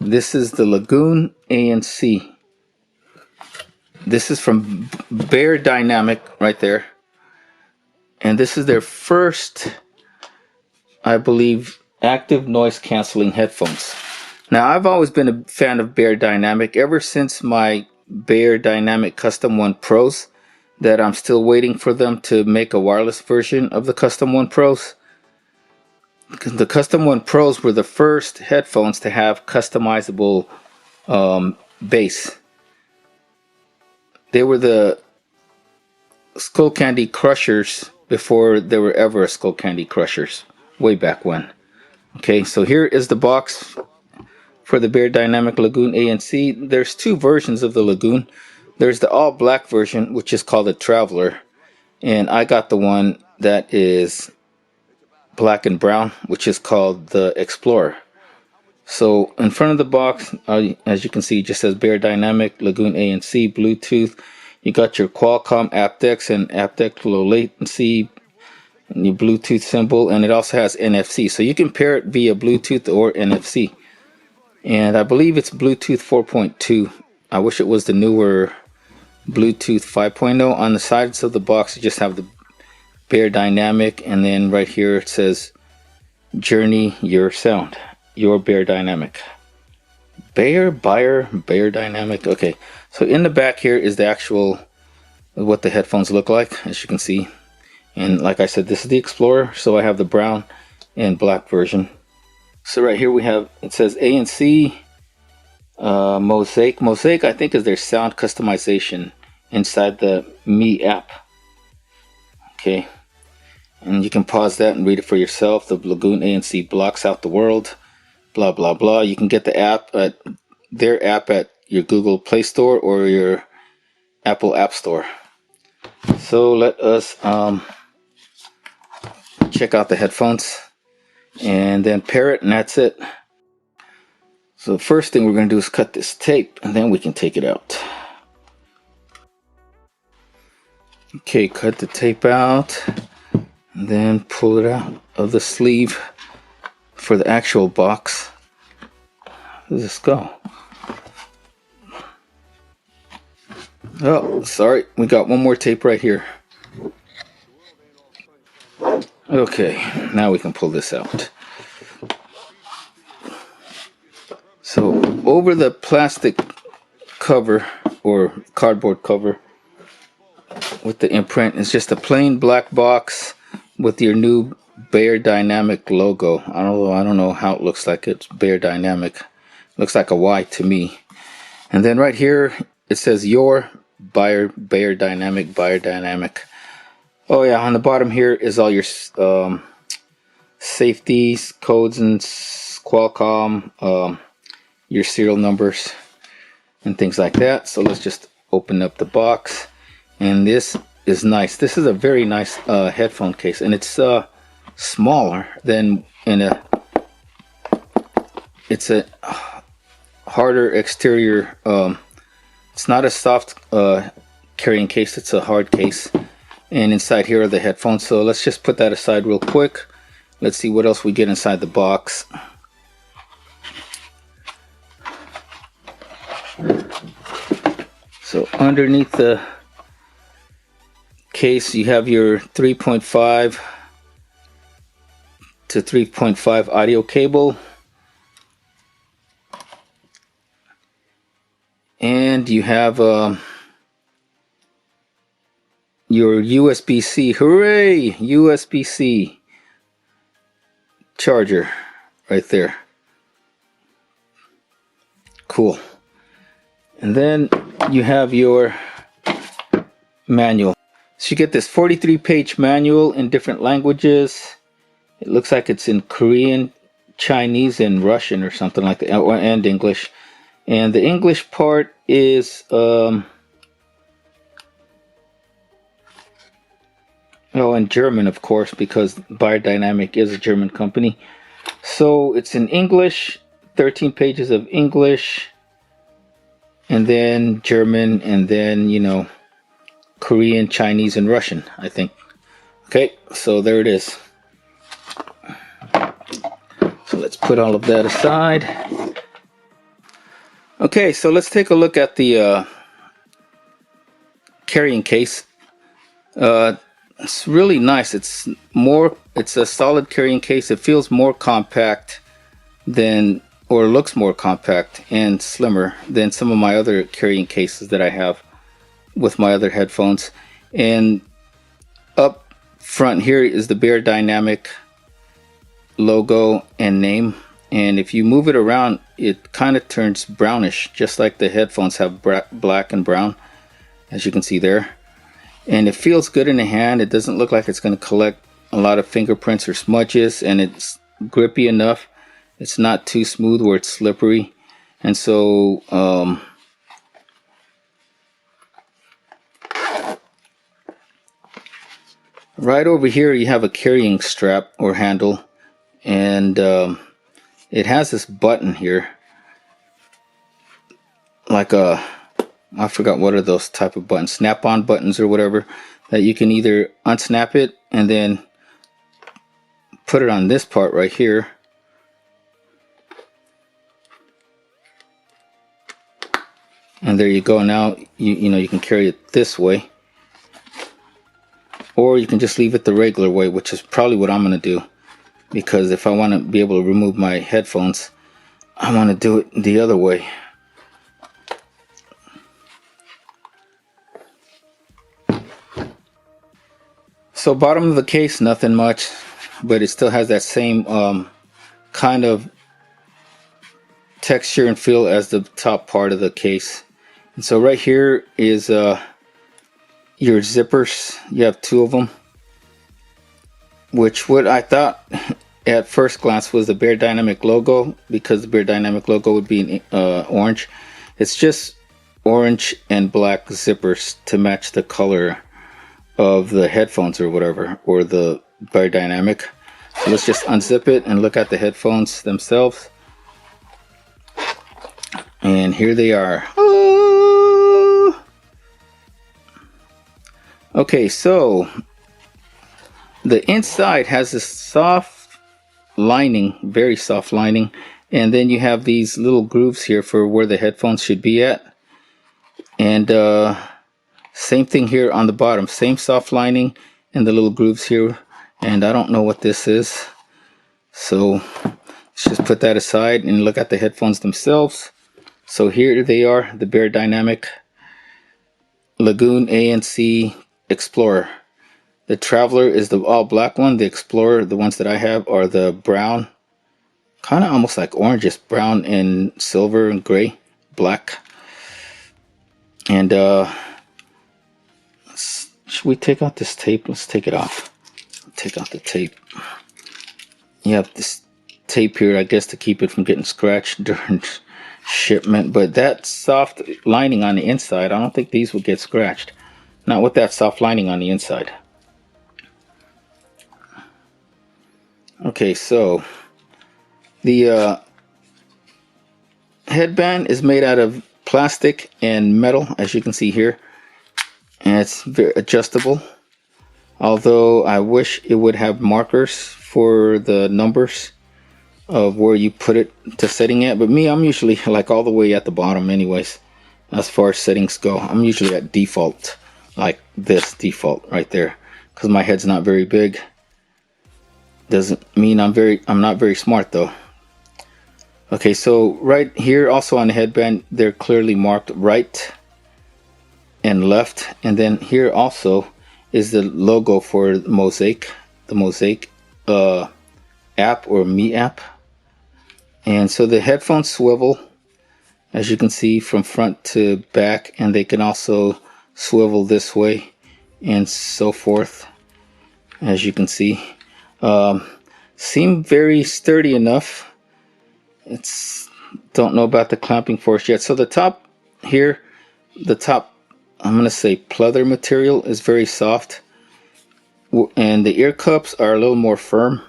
This is the Lagoon ANC. This is from Beyerdynamic right there. And this is their first, I believe, active noise canceling headphones. Now, I've always been a fan of Beyerdynamic ever since my Beyerdynamic Custom One Pros, that I'm still waiting for them to make a wireless version of the Custom One Pros. The Custom One Pros were the first headphones to have customizable bass. They were the Skull Candy Crushers before there were ever Skull Candy Crushers, way back when. Okay, so here is the box for the Beyerdynamic Lagoon ANC. There's two versions of the Lagoon. There's the all black version, which is called the Traveler, and I got the one that is black and brown, which is called the Explorer. So in front of the box, as you can see, it just says Beyerdynamic Lagoon ANC Bluetooth. You got your Qualcomm aptX and aptX low latency, and your Bluetooth symbol, and it also has NFC, so you can pair it via Bluetooth or NFC. And I believe it's Bluetooth 4.2. I wish it was the newer Bluetooth 5.0. On the sides of the box, you just have the Beyerdynamic, and then right here it says Journey Your Sound, your Beyerdynamic. Beyerdynamic. Okay, so in the back here is the actual what the headphones look like, as you can see. And like I said, this is the Explorer, so I have the brown and black version. So right here we have, it says ANC Mosaic. Mosaic, I think, is their sound customization inside the Me app. Okay, and you can pause that and read it for yourself. The Lagoon ANC blocks out the world, blah blah blah. You can get the app at their app at your Google Play Store or your Apple App Store. So let us check out the headphones and then pair it, and that's it. So the first thing we're going to do is cut this tape, and then we can take it out. Okay, cut the tape out and then pull it out of the sleeve for the actual box. Where does this go? Oh, sorry, we got one more tape right here. Okay, now we can pull this out. So over the plastic cover or cardboard cover with the imprint, it's just a plain black box with your new Beyerdynamic logo. I don't know how it looks like. It's Beyerdynamic. Looks like a Y to me. And then right here it says your Beyerdynamic. Oh yeah, on the bottom here is all your safeties, codes, and Qualcomm, your serial numbers and things like that. So let's just open up the box, and this is nice. This is a very nice headphone case, and it's smaller than it's a harder exterior. It's not a soft carrying case, it's a hard case. And inside here are the headphones. So let's just put that aside real quick. Let's see what else we get inside the box. So underneath the case you have your 3.5 to 3.5 audio cable, and you have your USB-C, hooray, USB-C charger right there. Cool. And then you have your manual. So you get this 43-page manual in different languages. It looks like it's in Korean, Chinese, and Russian or something like that, and English. And the English part is in German, of course, because Beyerdynamic is a German company. So it's in English, 13 pages of English, and then German, and then, you know, Korean, Chinese, and Russian, I think. Okay, so there it is. So let's put all of that aside. Okay, so let's take a look at the carrying case. It's really nice. It's a solid carrying case. It feels more compact than, or looks more compact and slimmer than some of my other carrying cases that I have with my other headphones. And up front here is the Beyerdynamic logo and name. And if you move it around, it kind of turns brownish, just like the headphones have black and brown, as you can see there. And it feels good in the hand. It doesn't look like it's going to collect a lot of fingerprints or smudges, and it's grippy enough. It's not too smooth where it's slippery. And so right over here you have a carrying strap or handle, and it has this button here, like I forgot what are those type of buttons, snap-on buttons or whatever, that you can either unsnap it and then put it on this part right here, and there you go. Now you know you can carry it this way, or you can just leave it the regular way, which is probably what I'm going to do, because if I want to be able to remove my headphones, I want to do it the other way. So bottom of the case, nothing much, but it still has that same kind of texture and feel as the top part of the case. And so right here is your zippers. You have two of them, which what I thought at first glance was the Beyerdynamic logo, because the Beyerdynamic logo would be in orange. It's just orange and black zippers to match the color of the headphones or whatever, or the Beyerdynamic. So let's just unzip it and look at the headphones themselves. And here they are. Okay, so the inside has this soft lining, very soft lining, and then you have these little grooves here for where the headphones should be at. And same thing here on the bottom, same soft lining and the little grooves here. And I don't know what this is, so let's just put that aside and look at the headphones themselves. So here they are, the Beyerdynamic Lagoon ANC Explorer. The Traveler is the all black one. The Explorer, the ones that I have, are the brown, kind of almost like orange, just brown and silver and gray, black. And should we take out this tape? Let's take it off. Take out the tape. You have this tape here, I guess, to keep it from getting scratched during shipment. But that soft lining on the inside, I don't think these would get scratched. Not with that soft lining on the inside. Okay, so the headband is made out of plastic and metal, as you can see here, and it's very adjustable. Although I wish it would have markers for the numbers of where you put it to setting it, but me, I'm usually like all the way at the bottom anyways. As far as settings go, I'm usually at default, like this default right there, because my head's not very big. Doesn't mean I'm not very smart though. Okay, so right here also on the headband, they're clearly marked right and left, and then here also is the logo for Mosaic, the Mosaic app or Me app. And so the headphones swivel, as you can see, from front to back, and they can also swivel this way and so forth, as you can see. Seem very sturdy enough. Don't know about the clamping force yet. So the top here, the top, I'm going to say pleather material, is very soft, and the ear cups are a little more firm,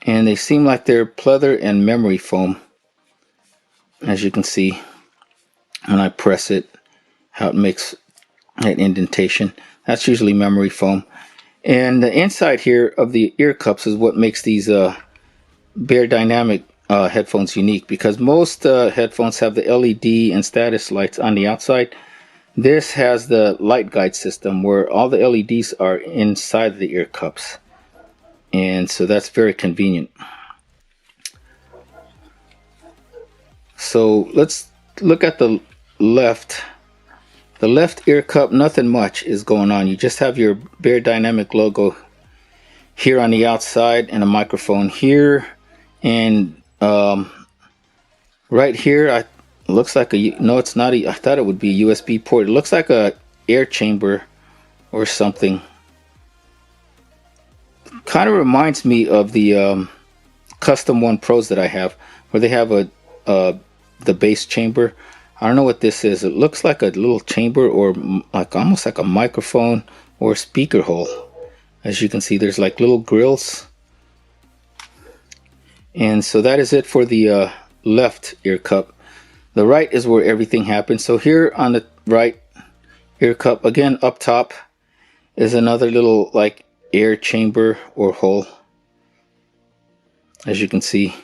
and they seem like they're pleather and memory foam, as you can see when I press it, how it makes an indentation. That's usually memory foam. And the inside here of the ear cups is what makes these Beyerdynamic headphones unique, because most headphones have the LED and status lights on the outside. This has the light guide system where all the LEDs are inside the ear cups, and so that's very convenient. So let's look at the left. The left ear cup, nothing much is going on. You just have your Beyerdynamic logo here on the outside and a microphone here, and right here, looks like a, no, it's not a, I thought it would be a USB port. It looks like a air chamber or something. Kind of reminds me of the Custom One Pros that I have, where they have the bass chamber. I don't know what this is. It looks like a little chamber, or like almost like a microphone or speaker hole. As you can see, there's like little grills. And so that is it for the left ear cup. The right is where everything happens. So here on the right ear cup, again up top, is another little like air chamber or hole, as you can see.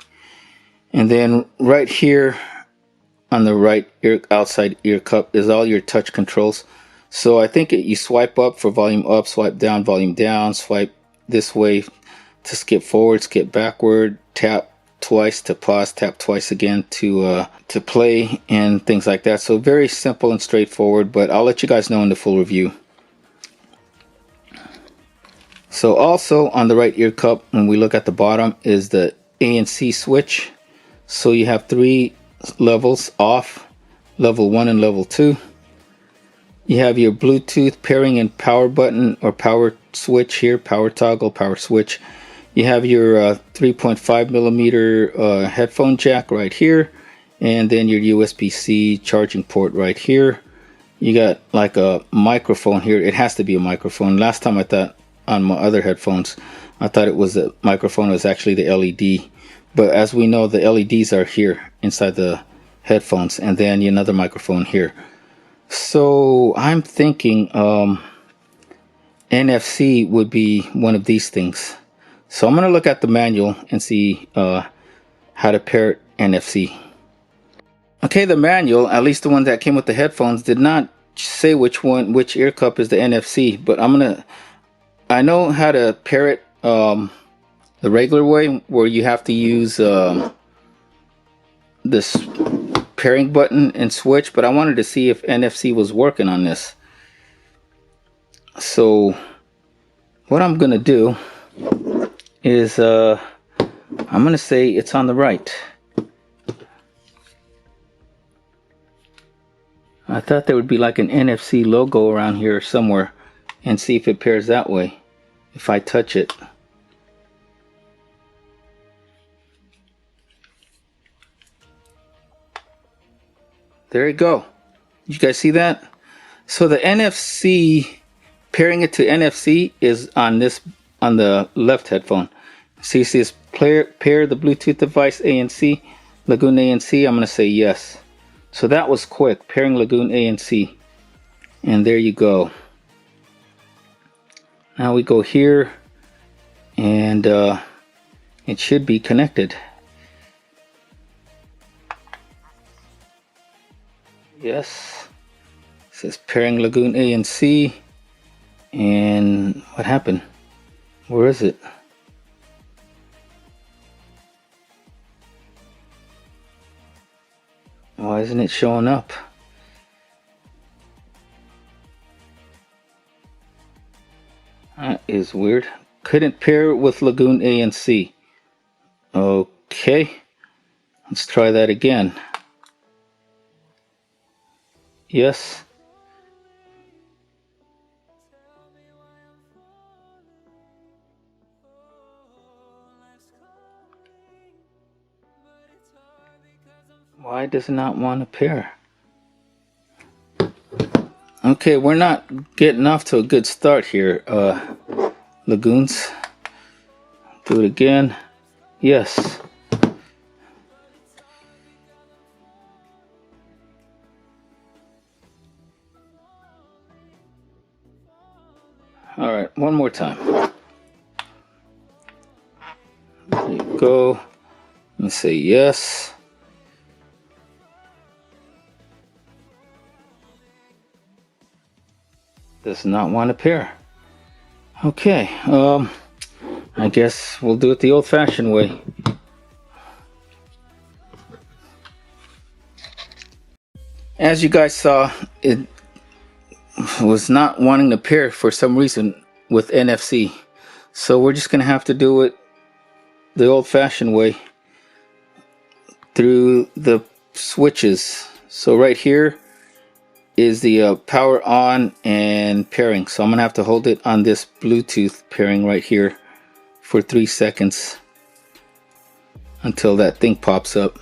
And then right here on the right outside ear cup is all your touch controls. So I think you swipe up for volume up, swipe down, swipe this way to skip forward, skip backward, tap twice to pause, tap twice again to play, and things like that. So very simple and straightforward, but I'll let you guys know in the full review. So also on the right ear cup, when we look at the bottom, is the ANC switch. So you have 3 levels: off, level 1, and level 2. You have your Bluetooth pairing and power button or power switch here, power toggle, power switch. You have your 3.5 millimeter headphone jack right here, and then your USB-C charging port right here. You got like a microphone here. It has to be a microphone. Last time I thought on my other headphones, I thought it was a microphone. It was actually the LED. But as we know, the LEDs are here inside the headphones, and then another microphone here. So I'm thinking NFC would be one of these things. So I'm going to look at the manual and see how to pair NFC. Okay, the manual, at least the one that came with the headphones, did not say which ear cup is the NFC, but I know how to pair it the regular way, where you have to use this pairing button and switch, but I wanted to see if NFC was working on this. So what I'm gonna do is I'm gonna say it's on the right. I thought there would be like an NFC logo around here somewhere, and see if it pairs that way if I touch it. There you go. You guys see that? So the NFC, pairing it to NFC, is on the left headphone. So you see this pair the Bluetooth device ANC, Lagoon ANC. I'm going to say yes. So that was quick, pairing Lagoon ANC. And there you go. Now we go here, and it should be connected. Yes, it says pairing Lagoon ANC. And what happened? Where is it? Why isn't it showing up? That is weird. Couldn't pair with Lagoon ANC. Okay, let's try that again. Yes. Why does it not want to pair? Okay, we're not getting off to a good start here, Lagoons. Do it again. Yes. All right, one more time. There you go. Let me say yes. Does not want to pair. Okay, I guess we'll do it the old-fashioned way. As you guys saw, it was not wanting to pair for some reason with NFC. So we're just going to have to do it the old-fashioned way through the switches. So right here is the power on and pairing. So I'm going to have to hold it on this Bluetooth pairing right here for 3 seconds until that thing pops up.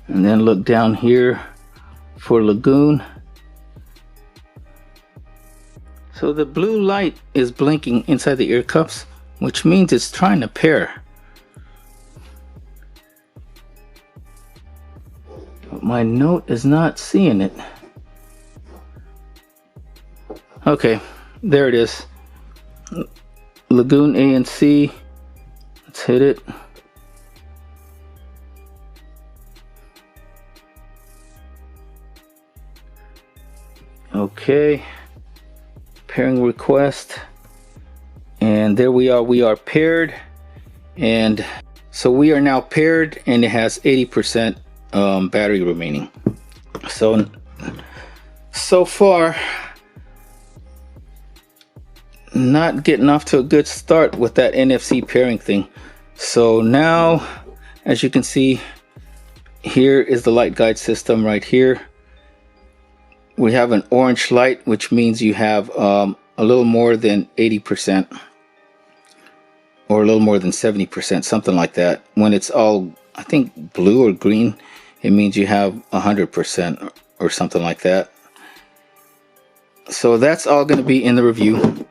And then look down here for Lagoon. So the blue light is blinking inside the ear cups, which means it's trying to pair. But my note is not seeing it. Okay, there it is. Lagoon ANC. Let's hit it. Okay, pairing request, and there we are paired. And so we are now paired, and it has 80% battery remaining. So far not getting off to a good start with that NFC pairing thing. So now, as you can see, here is the light guide system right here. We have an orange light, which means you have a little more than 80% or a little more than 70%, something like that. When it's all, I think, blue or green, it means you have 100% or something like that. So that's all going to be in the review.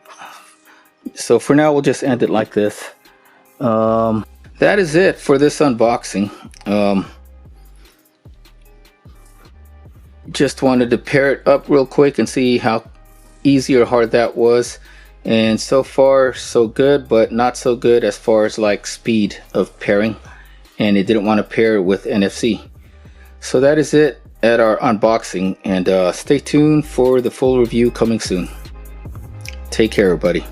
So for now, we'll just end it like this. That is it for this unboxing. Just wanted to pair it up real quick and see how easy or hard that was. And so far so good, but not so good as far as like speed of pairing. And it didn't want to pair with NFC. So that is it at our unboxing, and stay tuned for the full review coming soon. Take care, everybody.